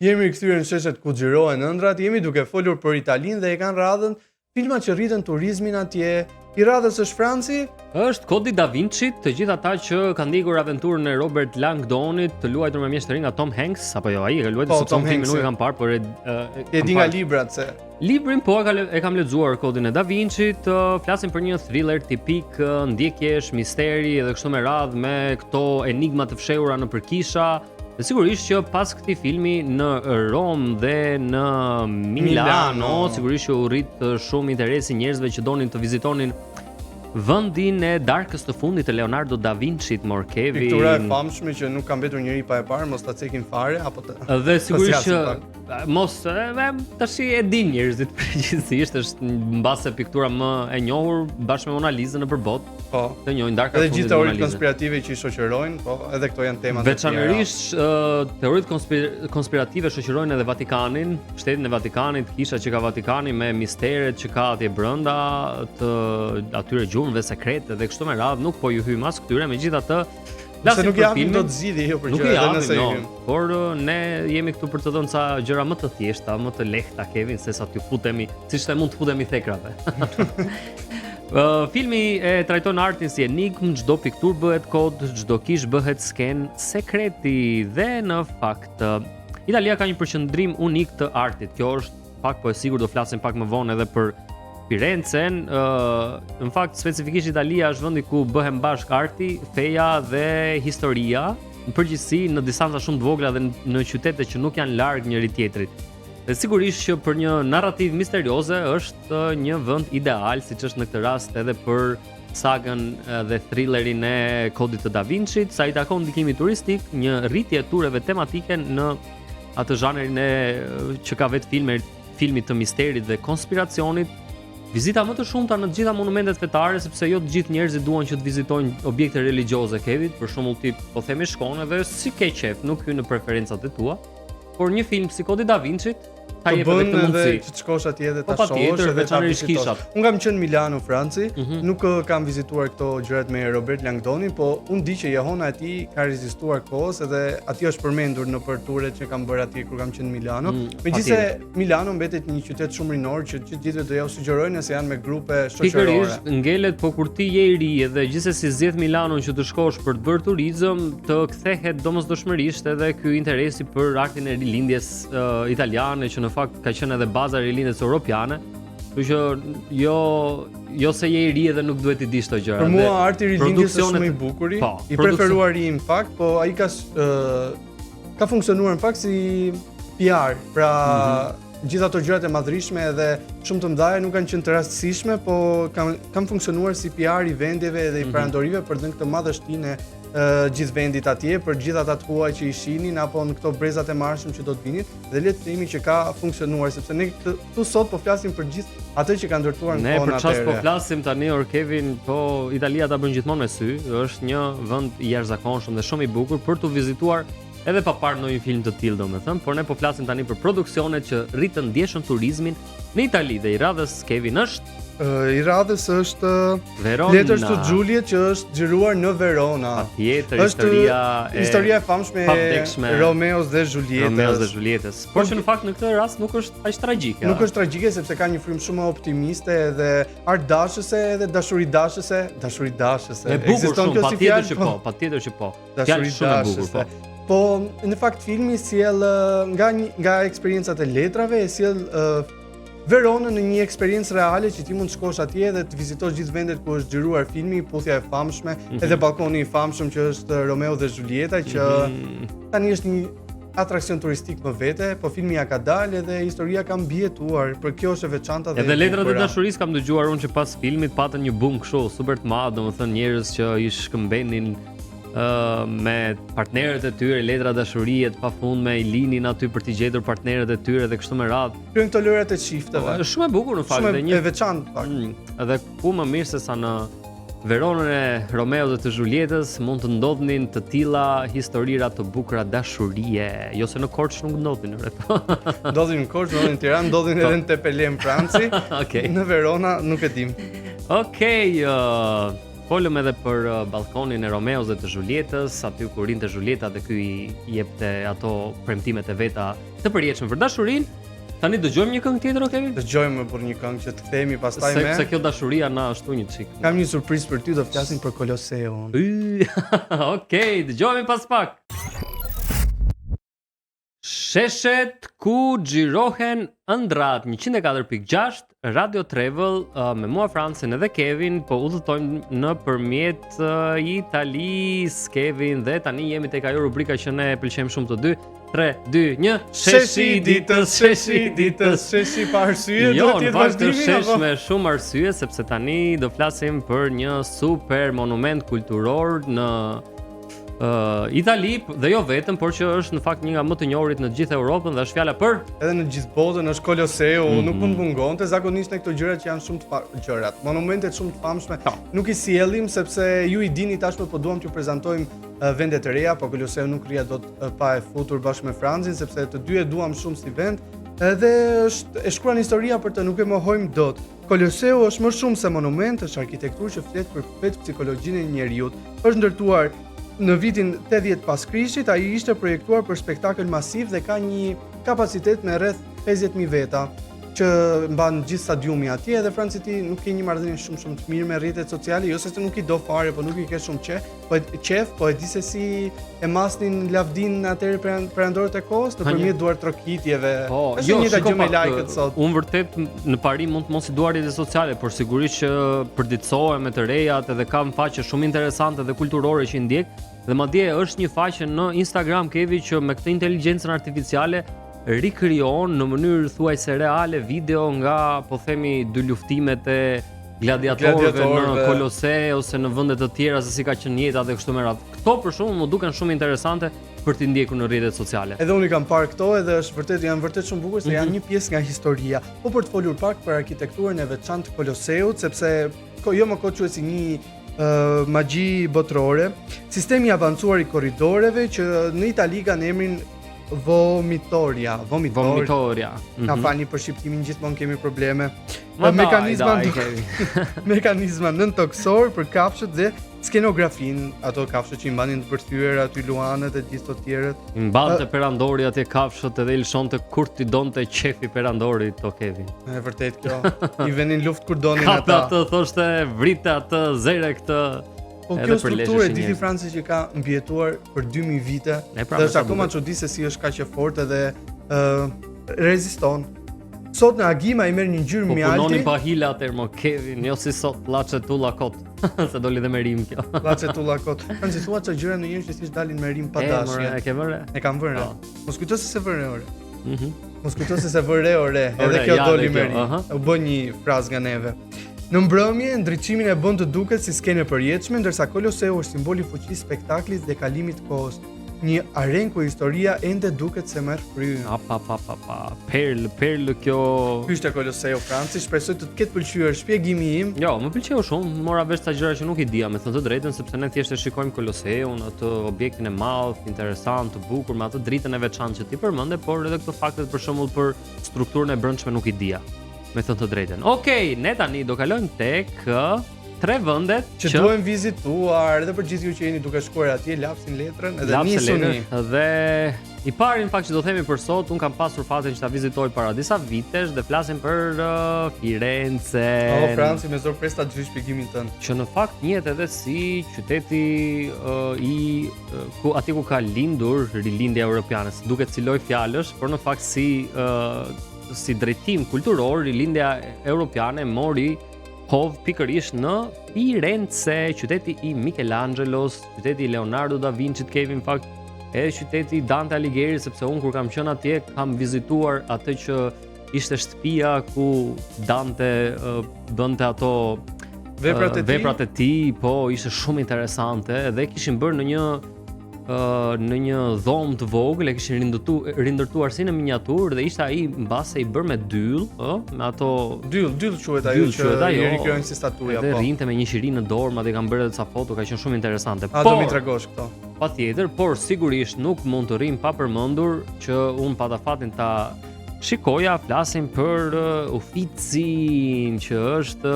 Jemi rikthyer në sheshet ku xhirohen ëndrat, jemi duke folur për Italinë dhe e kanë radhën filmat që rritën turizmin atje. I radhës është Franci? Është Kodi Da Vinci, të gjithë ata që kanë ndjekur aventurën e Robert Langdonit, të luajtur me mjeshtri nga Tom Hanks, apo jo, ai e ka luajtur se Tom Hanks nuk e kam parë, por e di nga librat se. Librin po e kam lexuar Kodin e Da Vincit, flasim për një thriller tipik ndjekjesh, misteri edhe kështu me radhë me këto enigma të fshehura në përkisha. Dhe sigurisht që pas këtij filmi në Rom dhe në Milano, sigurisht që u rrit shumë interesi njerëzve që donin të vizitonin vendin e darkës të fundit të Leonardo da Vincit, mor Kevin. Piktura e famshme që nuk ka mbetur njëri pa e parë, mos ta cekin fare apo të. Dhe sigurisht që mos tash e din njerëzit përgjithsisht, është mbase piktura më e njohur bashkë me Mona Lisa nëpër botë. Po. Të njohin darka edhe gjithë teoritë konspirative që I shoqërojnë, po, edhe këto janë tema të tjera. Veçanërisht teoritë konspirative shoqërojnë edhe Vatikanin, shtetin e Vatikanit, kisha që ka Vatikani me misteret që ka atje brenda të atyre gjurmëve sekrete dhe kështu me radhë, nuk po ju hyj mas këtyre, megjithatë se nuk japim dot zgjidhje jo për gjëra edhe nëse hyjmë. Por ne jemi këtu për të dhënë ca gjëra më të thjeshta, më të lehta, Kevin, sesa t'ju futemi, siç të mund të futemi thekrave. Filmi e trajton artin si enigmë, çdo pikturë bëhet kod, çdo kish bëhet sken sekreti dhe në fakt Italia ka një përqendrim unik të artit. Kjo është pak po e sigurt do flasim pak më vonë edhe për Firenzen. Në fakt specifikisht Italia është vendi ku bëhen bashk arti, feja dhe historia, në përgjithësi në distanca shumë të vogla dhe në qytete që nuk janë larg njëri tjetrit. Dhe sigurisht që për një narrativ misterioze është një vend ideal, siç është në këtë rast edhe për sagën dhe thrillerin e Kodit të Da Vinci, sa i takon ndikimit turistik, një rritje e tureve tematike në atë zhanrin që ka vetë filmi të misterit dhe konspiracionit, vizita më të shumta në të gjitha monumentet fetare, sepse jo të gjithë njerëzit duan që të vizitojnë objekte religioze, Kevin, për shembull ti po themi shkon edhe si ke qef, nuk hyn në preferencat e tua, por një film si Kodi Da Vinci ta jep edhe këtë mundësi që të shkosh atje dhe ta shohësh edhe ta vizitosh. Unë kam qenë në Milano, Franci, nuk kam vizituar këto gjërat me Robert Langdonin, po unë di që jehona e tij ka rezistuar kohës edhe aty është përmendur në për turet që kam bërë atje kur kam qenë në Milano. Megjithëse Milano mbetet një qytet shumë rinor që të gjithëve do jau sugjerojnë nëse janë me grupe shoqërore. Pikërisht ngelet, po kur ti je i ri edhe gjithsesi zgjedh Milanon që të shkosh për të bërë turizëm, të kthehet domosdoshmërisht edhe ky interesi për artin e rilindjes italiane që në fakt ka qenë edhe baza e rilindjes europiane. Kështu që jo se je i ri edhe nuk duhet i dish këto gjëra. Për mua arti i rilindjes është shumë i bukur, i preferuari në fakt, po ai ka funksionuar në fakt si PR, pra gjithë ato gjërat e madhrishme edhe shumë të mëdha nuk kanë qenë të rastësishme, po kanë funksionuar si PR i vendeve dhe i perandorive për dhënë këtë madhështinë gjithë vendit atje, për gjithë ata të huaj që i shihnin apo në këto brezat e marshëm që do të vinin, dhe le të themi që ka funksionuar, sepse ne këtu sot po flasim për gjithë atë që ka ndërtuar në kohën atëherë. Ne për çfarë po flasim tani, Kevin, po Italia ta bën gjithmonë me sy, është një vend i jashtëzakonshëm dhe shumë i bukur për të vizituar edhe pa parë ndonjë film të tillë, domethënë, por ne po flasim tani për produksionet që rritën ndjeshën turizmin në Itali dhe i radhës Kevin është I radhës është Letters to Juliet që është xhiruar në Verona. Patjetër, historia e famshme e Romeos dhe Julietës. Por që në fakt në këtë rast nuk është aq tragjike. Nuk është tragjike sepse ka një frymë shumë optimiste dhe artdashëse dhe dashuridashëse. Ekziston kjo si fjalë? Patjetër që po. Fjalë shumë e bukur, po. Po në fakt filmi sjell nga eksperiencat e letrave, sjell Verona në një eksperiencë reale që ti mund të shkosh atje dhe të vizitosh gjithë vendet ku është xhiruar filmi, puthja e famshme, edhe balkoni i famshëm që është Romeo dhe Julieta, që tani është një atraksion turistik më vete, po filmi ja ka dalë dhe historia ka mbijetuar, për kjo është e veçanta dhe edhe letrat e dashurisë kam dëgjuar unë që pas filmit patën një boom kështu super të madh, domethënë njerëz që i shkëmbenin me partnerët e tyre, letra dashurie të pafundme, i linin aty për t'i gjetur partnerët e tyre dhe kështu me radhë. Kryen këto lojrat e çifteve. Është shumë e bukur në fakt, dhe një e veçantë fakt. Edhe ku më mirë se sa në Veronën e Romeo dhe të Julietës mund të ndodhnin të tilla historira të bukura dashurie, jo se në Korçë nuk ndodhin. Ndodhin në Korçë, ndodhin në Tiranë, ndodhin edhe në Tepelem, Franci. Në Verona nuk e dim. Folëm edhe për balkonin e Romeos dhe të Julietës, aty ku rinte Julieta dhe ky i jepte ato premtimet e veta të përjetshme për dashurinë. Tani dëgjojmë një këngë tjetër, Kevin? Dëgjojmë për një këngë që të kthehemi pastaj me. Sepse kjo dashuria na ashtu një çik. Kam një surprizë për ty, do flasim për Koloseun. Okej, dëgjojmë pas pak. Sheshet ku xhirohen ëndrat 104.6 Radio Travel me mua Francën edhe Kevin, po udhëtojmë nëpërmjet Italisë, Kevin, dhe tani jemi tek ajo rubrika që ne pëlqejmë shumë të dy. 3, 2, 1. Sheshi ditës, sheshi pa arsye, do të jetë vazhdimi. Jo, shesh me shumë arsye sepse tani do flasim për një super monument kulturor në Itali, dhe jo vetëm, por që është në fakt një nga më të njohurit në gjithë Europën dhe është fjala për edhe në gjithë botën, është Koloseu, nuk mund mungonte, zakonisht në këto gjërat që janë shumë të gjërat, monumentet shumë të famshme, nuk i sjellim sepse ju i dini tashmë, po duam t'ju prezantojmë vende të reja, po Koloseu nuk rria dot pa e futur bashkë me Francin, sepse të dy e duam shumë si vend, edhe është e shkruar historia për të, nuk e mohojmë dot. Koloseu është më shumë se monument, është arkitekturë që flet për vetë psikologjinë e njerëzit. Është ndërtuar në vitin 80 pas Krishtit, ai ishte projektuar për spektakël masiv dhe ka një kapacitet me rreth 50.000 veta. që mban gjithë stadiumi atje dhe Franci ti nuk ke një marrëdhënie shumë të mirë me rrjetet sociale, jo se nuk i do fare, po nuk i ke shumë qef, po e di se si e masnin lavdin atëherë perandorët e kohës nëpërmjet duar trokitjeve. Është një gjë me like-et sot. Unë vërtet në parim mund të mos i dua rrjetet sociale, por sigurisht që përditësohem me të rejat edhe kam faqe shumë interesante dhe kulturore që i ndjek, dhe madje është një faqe në Instagram Kevi që me këtë inteligjencën artificiale rikrijon në mënyrë thuajse reale video nga, po themi, dy luftimet e gladiatorëve në Kolose ose në vende të tjera se si ka qenë jeta dhe kështu me radhë. Këto për shkakun më duken shumë interesante për t'i ndjekur në rrjetet sociale. Edhe unë i kam parë këto edhe janë vërtet shumë bukur se janë një pjesë nga historia. Po për të folur pak për arkitekturën e veçantë të Koloseut, sepse jo më quhet si një magji botërore, sistemi i avancuar i korridoreve që në Itali kanë emrin Vomitoria. Ka falni për shqiptimin, gjithmonë kemi probleme. Mekanizma nëntoksor për kafshët dhe skenografin, ato kafshët që i mbanin të përthyer aty luanët e gjithë të tjerët. I mbante perandori atje kafshët edhe i lëshonte kur t'i donte qefi perandori to Kevin. E vërtet kjo. I venin luftë kur donin ata. Kapte atë, thoshte vrite atë, zere këtë. Po kjo strukturë e diti Franci që ka mbijetuar për 2000 vite dhe është akoma çudi se si është kaq e fortë edhe reziston. Sot në Agima i merr një ngjyrë mjalti. Po punonin pa hila atëherë mo Kevin, jo si sot llaçe tulla kot. Se doli dhe me rim kjo. Llaçe tulla kot. Franci thua çfarë gjëra ndonjëherë që thjesht dalin me rim pa dashje. E ke vënë? E kam vënë. Mos kujto se vëre ore. Mos kujto se vëre ore. Edhe kjo doli me rim. U bë një frazë nga neve. Në mbrëmje, ndriçimin e bën të duket si skenë e përjetshme, ndërsa Koloseu është simbol i fuqisë spektaklit dhe kalimit të kohës. Një arenë ku historia ende duket se merr frym. Perl kjo. Ky është Koloseu Franci, shpresoj të ketë pëlqyer shpjegimi im. Jo, më pëlqeu shumë, mora vesh ta gjëra që nuk i dija, me thënë të drejtën, sepse ne thjesht e shikojmë Koloseun, atë objektin e madh, interesant, të bukur, me atë dritën e veçantë që ti përmende, por edhe këto faktet për shembull për strukturën e brendshme nuk i dija. Me thënë të drejtën. Okej, ne tani do kalojmë tek 3 vendet që duhen vizituar edhe për gjithë ju që jeni duke shkuar atje, lapsin letrën edhe nisuni. Dhe i pari në fakt që do themi për sot, un kam pasur fatin që ta vizitoj para disa vitesh dhe flasim për Firenze. Franci me zor presta të gjysh shpjegimin tënd. Që në fakt njihet edhe si qyteti ku aty ku ka lindur rilindja europiane. Duket si lloj fjalësh, por në fakt si drejtim kulturor, rilindja europiane mori hovë pikërisht në Firenze, qyteti i Michelangelos, qyteti i Leonardo da Vinci, Kevin, në fakt, edhe qyteti i Dante Alighieri, sepse unë kur kam qenë atje kam vizituar atë që ishte shtëpia ku Dante bënte ato veprat e tij, po ishte shumë interesante dhe kishin bërë në një dhomë të vogël, e kishin rindërtuar si në miniaturë dhe ishte ai mbase i bërë me dyll, me ato dyll quhet ajo që i rikrijojnë si statuja, po. Dhe rrinte me një qiri në dorë, madje kanë bërë edhe ca foto, ka qenë shumë interesante. Do mi tregosh këto. Patjetër, por sigurisht nuk mund të rrim pa përmendur që un pata fatin ta shikoja, flasim për Uffizin, që është,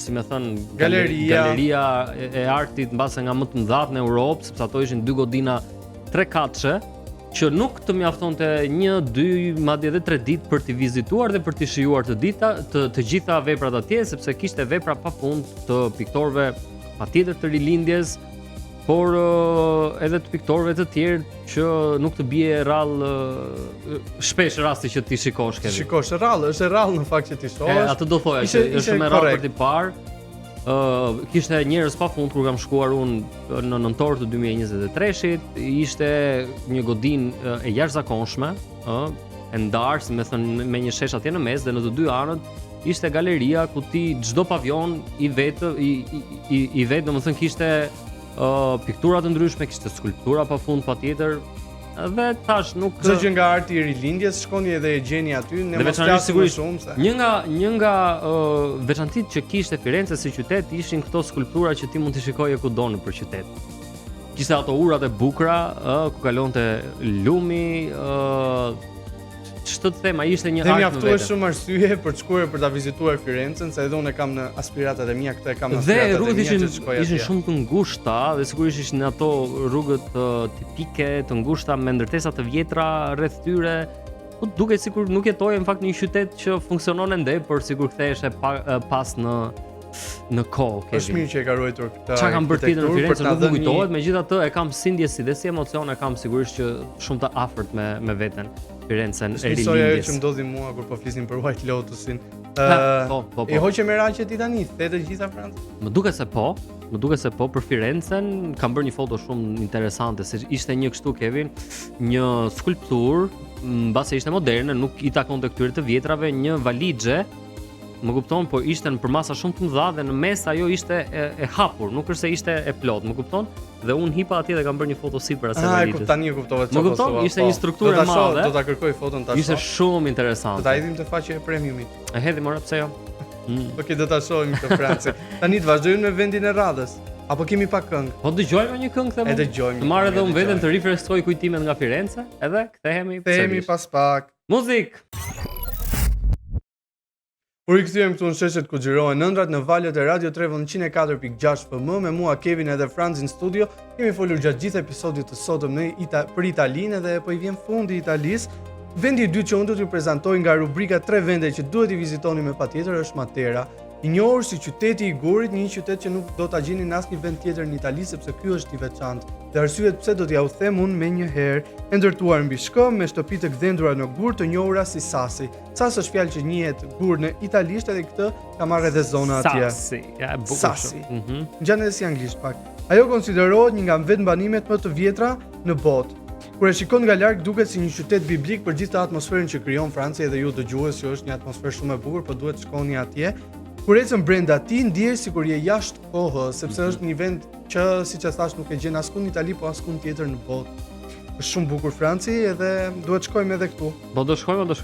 si më thënë, galeria e artit mbase nga më të mëdhat në Europë, sepse ato ishin 2 godina 3 katëshe, që nuk të mjaftonte 1, 2, madje edhe 3 ditë për t'i vizituar dhe për t'i shijuar të gjitha veprat atje, sepse kishte vepra pafund të piktorëve patjetër të rilindjes, por edhe të piktorëve të tjerë që nuk të bie rrallë shpesh rasti që ti shikosh Kevin. Shikosh rrallë, është rrallë në fakt që ti shohësh. Atë do thoja që është shumë rrallë për t'i parë. Kishte njerëz pafund kur kam shkuar unë në nëntor të 2023-shit, ishte një godinë e jashtëzakonshme, e ndarë, si më thënë, me një shesh atje në mes dhe në të 2 anët ishte galeria ku ti çdo pavion i vetë, domethënë kishte piktura të ndryshme, kishte skulptura pafund patjetër. Dhe tash nuk çdo gjë nga arti i rilindjes shkoni edhe e gjeni aty, ne mos flasim më shumë se. Një nga veçantitë që kishte Firenze si qytet ishin këto skulptura që ti mund t'i shikoje kudo nëpër qytet. Kishte ato urat e bukura, ku kalonte lumi, ç'të them, ai ishte një art në vetë. Ne mjaftuar shumë arsye për të shkuar për ta vizituar Firencen, se edhe unë e kam në aspiratat e mia, këtë e kam në aspiratat e mia. Dhe rrugët ishin shumë të ngushta dhe sigurisht ishin ato rrugët tipike të ngushta me ndërtesa të vjetra rreth tyre. Po duket sikur nuk jetoje në fakt në një qytet që funksionon ende, por sikur kthehesh pas në kohë. Është mirë që e ka ruajtur këtë. Çka kam bërë tjetër në Firenze nuk më kujtohet, megjithatë e kam si ndjesi dhe si emocion e kam sigurisht që shumë të afërt me veten Firenzen e rilindjes. Historia që ndodhi mua kur po flisnim për White Lotusin. Po. E hoqe merakje ti tani, the të gjitha Francë? Më duket se po për Firenzen kam bërë një foto shumë interesante, se ishte një kështu Kevin, një skulptur, mbase ishte moderne, nuk i takonte këtyre të vjetrave, një valixhe. Më kupton, po ishte në përmasa shumë të mëdha dhe në mes ajo ishte e hapur, nuk është se ishte e plot, më kupton? Dhe unë hipa atje dhe kam bërë një foto sipër asaj valixhe. Tani e kuptova çfarë. Më kupton, ishte një strukturë e madhe. Do ta kërkoj foton tash. Ishte shumë interesante. Do ta hedhim te faqja e premiumit. E hedhim ora pse jo? Okej, do ta shohim këtë Francë. Tani të vazhdojmë me vendin e radhës. Apo kemi pak këngë? Po dëgjojmë një këngë them. E dëgjojmë. Të marrë edhe unë veten të rifreskoj kujtimet nga Firenze, edhe kthehemi pas pak. Muzik. Kur i kthyem këtu në sheshet ku xhirohen ëndrat në valët e Radio Trevon 104.6 FM me mua Kevin edhe Franz në studio. Kemi folur gjatë gjithë episodit të sotëm për Italinë dhe po i vjen fundi i Italisë. Vendi i dytë që unë do t'ju prezantoj nga rubrika 3 vende që duhet i vizitoni me patjetër është Matera. I njohur si qyteti i gurit, një qytet që nuk do ta gjeni në asnjë vend tjetër në Itali sepse ky është i veçantë. Dhe arsyet pse do t'ja u them unë me një herë, e ndërtuar mbi shkëm me shtëpi të gdhendura në gur të njohura si Sassi. Sas është fjalë që njihet gur në italisht edhe këtë ka marrë edhe zona atje. Sassi, ja e bukur. Sassi. Ngjan edhe si anglisht pak. Ajo konsiderohet një nga vetmbanimet më të vjetra në botë. Kur e shikon nga larg duket si një qytet biblik për gjithë atmosferën që krijon Franca dhe ju dëgjues që është një atmosferë shumë e bukur, por duhet të shkoni atje. Kur ecën brenda tij ndihesh sikur je jashtë kohës, sepse është një vend që siç e thash nuk e gjen askund në Itali, po askund tjetër në botë. Është shumë bukur Franci edhe duhet shkojmë edhe këtu. Po do shkojmë.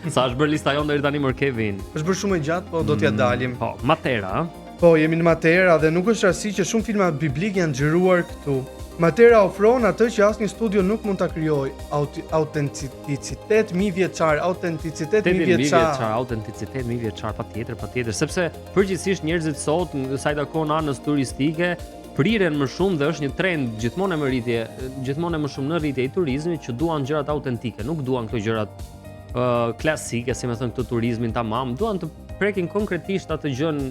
Sa është bërë lista jonë deri tani më Kevin? Është bërë shumë e gjatë, po do t'ja dalim. Po, Matera. Po, jemi në Matera dhe nuk është rasti që shumë filma biblik janë xhiruar këtu. Matera ofron atë që asnjë studio nuk mund ta krijojë, autenticitet mijëvjeçar, autenticitet mijëvjeçar, patjetër, sepse përgjithsisht njerëzit sot sa i takon anës turistike priren më shumë dhe është një trend gjithmonë më shumë në rritje i turizmit që duan gjërat autentike, nuk duan këto gjërat klasike, si më thon këtu turizmin tamam, duan të prekin konkretisht atë gjën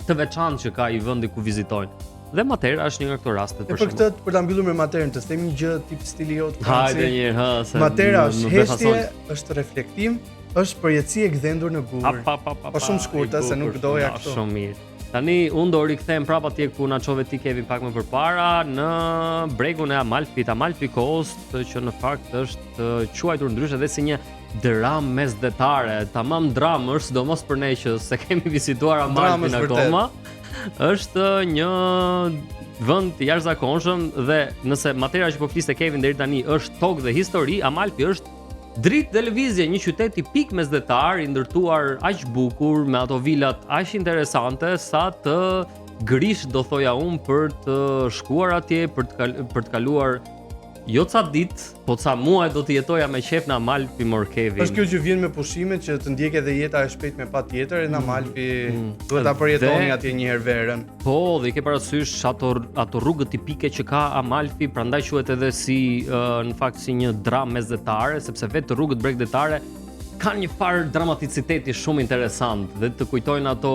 të veçantë që ka i vendi ku vizitojnë. Dhe Matera është një nga këto raste për këtë, për ta mbyllur me Materën, të themi një gjë tip stili jot. Hajde një herë, Matera është heshtje, është reflektim, është përjetësi e gdhendur në gur. Po shumë shkurtë, se nuk doja këtu. Shumë mirë. Tani unë do rikthem prapë atje ku na çove ti Kevin pak më përpara në bregun e Amalfit, Amalfi Coast, që në fakt është quajtur ndryshe edhe si një dramë mesdhetare, tamam dramë, sidomos për ne që se kemi vizituar Amalfin akoma. Është një vend i jashtëzakonshëm dhe nëse Matera që po fliste Kevin deri tani është tokë dhe histori, Amalfi është dritë dhe lëvizje, një qytet tipik mesdhetar i ndërtuar aq bukur me ato vilat aq interesante sa të grish do thoja unë për të shkuar atje, për të kaluar jo ca ditë, po ca muaj do të jetoja me qef në Amalfi Kevin. Është kjo që vjen me pushimet që të ndjek edhe jeta e shpejt me patjetër në Amalfi, duhet ta përjetoni atje një herë verën. Po, dhe i ke parasysh ato rrugët tipike që ka Amalfi, prandaj quhet edhe si në fakt si një dramë mesdhetare, sepse vetë rrugët bregdetare kanë një farë dramaticiteti shumë interesant dhe të kujtojnë ato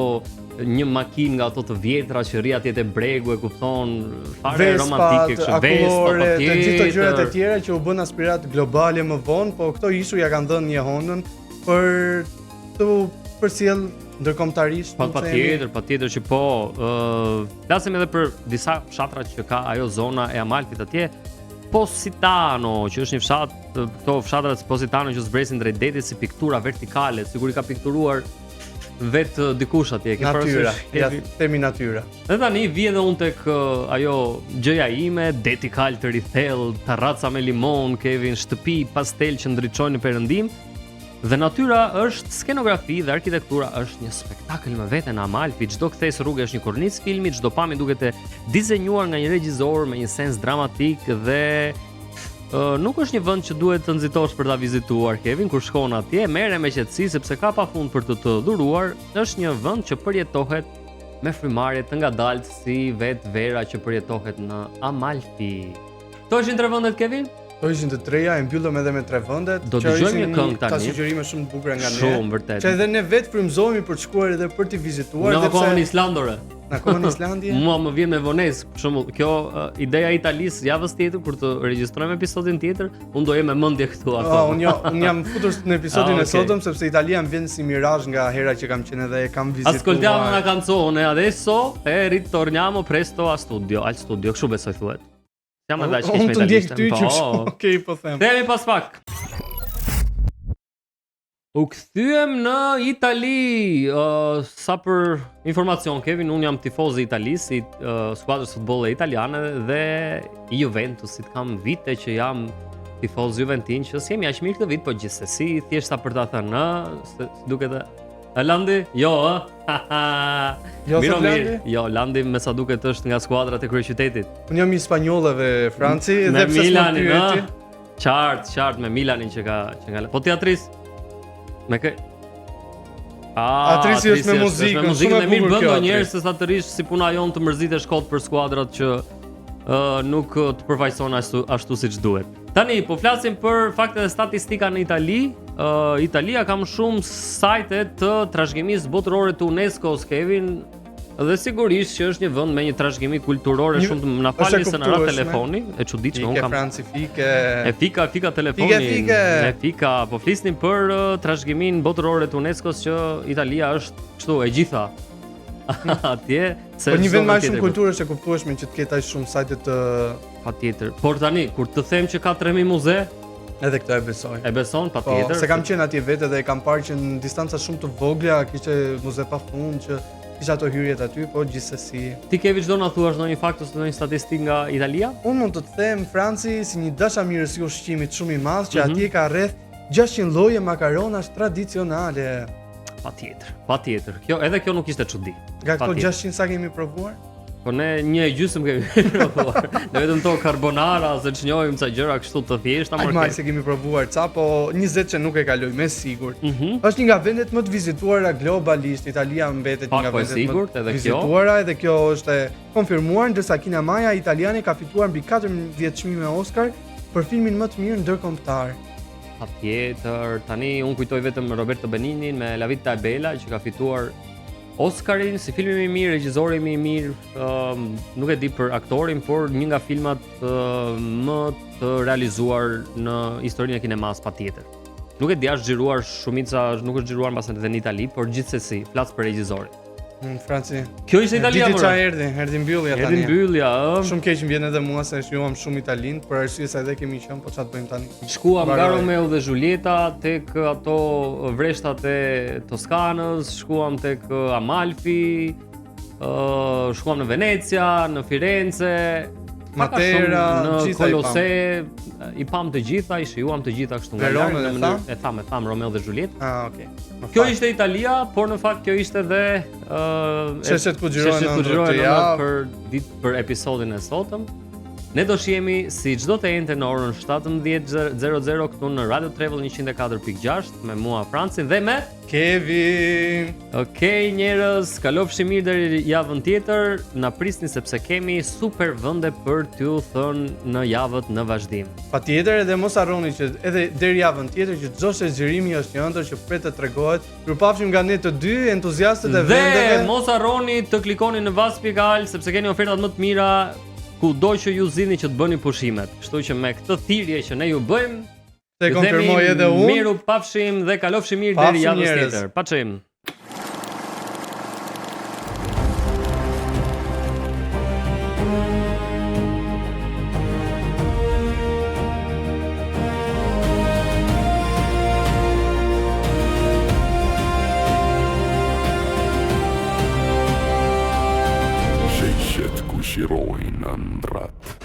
një makinë nga ato të vjetra që rri atje te bregu, e kupton, fare romantike kështu, Vespa, të gjithë gjërat e tjera që u bën aspirat globale më vonë, po këto ishu ja kanë dhënë një hënën për të përcjell ndërkombëtarisht. Patjetër që po, flasim edhe për disa fshatra që ka ajo zona e Amalfit atje. Positano, që është një fshat, këto fshatrat Positano që zbresin drejt detit si piktura vertikale, sigur i ka pikturuar vetë dikush atje, ke parasysh. Ja themi natyra. Dhe tani vi edhe unë tek ajo gjëja ime, deti kalë të rithell, terraca me limon, Kevin, shtëpi pastel që ndriçojnë në perëndim. Dhe natyra është skenografi dhe arkitektura është një spektakël me vete në Amalfi. Çdo kthes rrugë është një kornicë filmi, çdo pamje duket e dizenjuar nga një regjisor me një sens dramatik dhe nuk është një vend që duhet të nxitosh për ta vizituar, Kevin, kur shkon atje, merre me qetësi sepse ka pafund për të dhuruar. Është një vend që përjetohet me frymarrje të ngadaltë si vetë vera që përjetohet në Amalfi. Kto ishin tre vendet, Kevin? Do ishin të treja, e mbyllëm edhe me 3 vendet. Do dëgjojmë një këngë tani. Ka sugjerime shumë të bukura nga ne. Shumë vërtet. Që edhe ne vetë frymëzohemi për të shkuar edhe për të vizituar. Në kohën islandore. Në kohën Islandie. Mua më vjen me vonesë, për shembull, kjo ideja e Italisë javës tjetër kur të regjistrojmë episodin tjetër, unë do jem me mendje këtu akoma. Unë jam futur në episodin e sotëm sepse Italia më vjen si mirazh nga hera që kam qenë edhe e kam vizituar. Ascoltiamo una canzone adesso e ritorniamo presto al studio, kështu besoj thuhet. Jam edhe aq keq me Italisën. Okej, po them. Themi pas pak. U kthyem në Itali, sa për informacion Kevin, unë jam tifoz i Italisë, i skuadrës futbolle italiane dhe i Juventusit, kam vite që jam tifoz juventin, që s'jemi aq mirë këtë vit, po gjithsesi, thjeshta për ta thënë, duket e Landi? Jo, Jo, Landi? Jo, Landi me sa duket është nga skuadrat e kryeqytetit. Unë jam i spanjollëve Franci dhe pse s'më pyeti? Qartë me Milanin që ka. Po teatris? Me kë? Atrisi është me muzikën, shumë e mirë bën ndonjëherë se sa të rish si puna jon të mërzitesh kot për skuadrat që nuk të përfaqëson ashtu siç duhet. Tani po flasim për fakte dhe statistika në Itali. Italia ka më shumë sajte të trashëgimisë botërore të UNESCO-s, Kevin. Dhe sigurisht që është një vend me një trashëgimi kulturore shumë të na falni se na ra telefoni, e çuditshme, un kam francifike. E fika telefoni. E fika, po flisnim për trashëgimin botërore të UNESCO-s që Italia është kështu e gjitha. Atje se po një vend më shumë kulturësh e kuptueshme që të ketë aq shumë sajte të patjetër. Por tani kur të them që ka 3000 muze, edhe këtë e besoj. E beson patjetër. Po, se kam qenë atje vetë dhe e kam parë që në distanca shumë të vogla kishte muze pafund që isha ato hyrjet aty, po gjithsesi. Ti Keviç do na thuash ndonjë fakt ose ndonjë statistikë nga Italia? Unë mund të them Franci si një dashamirës i ushqimit shumë i madh që atje ka rreth 600 lloje makaronash tradicionale. Patjetër. Kjo nuk ishte çudi. Nga këto 600 sa kemi provuar? Po ne 1/2 kemi provuar. Ne vetëm to carbonara, se ç'njohim ca gjëra kështu të thjeshta më. Ai se kemi provuar ca, po 20 që nuk e kaloj me sigurt. Është një nga vendet më të vizituara globalisht. Italia mbetet një nga vendet më të vizituara dhe kjo është e konfirmuar, ndërsa Kina Maja italiane ka fituar mbi 14 çmime Oscar për filmin më të mirë ndërkombëtar. Patjetër, tani unë kujtoj vetëm Roberto Benignin me La Vita è Bella që ka fituar Oscarin si filmi më i mirë, regjizori më i mirë, nuk e di për aktorin, por një nga filmat më të realizuar në historinë e kinemas patjetër. Nuk e di, është xhiruar shumica, nuk është xhiruar mbas edhe në Itali, por gjithsesi flas për regjizorin. Franci. Kjo ishte Italia por. Erdhi mbyllja tani. Erdhi mbyllja, Shumë keq më vjen edhe mua se shuam shumë Italin, për arsye se edhe kemi qenë, po çfarë bëjmë tani? Shkuam nga Romeo dhe Julieta tek ato vreshtat e Toskanës, shkuam tek Amalfi, shkuam në Venecia, në Firenze, Matera, në Kolose, i pam të gjitha, i shijuam të gjitha kështu nga larg në mënyrë e tham Romeo dhe Julieta. Okay. Kjo ishte Italia, por në fakt kjo ishte dhe çështet ku xhirohen për episodin e sotëm. Ne do shihemi si çdo të njëjtë në orën 17:00 këtu në Radio Travel 104.6 me mua Francin dhe me Kevin. Okej njerëz, kalofshi mirë deri javën tjetër. Na prisni sepse kemi super vende për t'ju thënë në javët në vazhdim. Patjetër, edhe mos harroni që edhe deri javën tjetër që çdo zgjerimi është një ëndër që pret të tregohet. Ju pafshim nga ne të dy entuziastët e vendeve. Dhe mos harroni të klikoni në Vas.al sepse keni ofertat më të mira kudo që ju zgjidhni që të bëni pushimet. Kështu që me këtë thirrje që ne ju bëjmë, se konfirmoj edhe unë. Miru pafshim dhe kalofshi mirë deri javën tjetër. Paçim. Shiroin Andrat.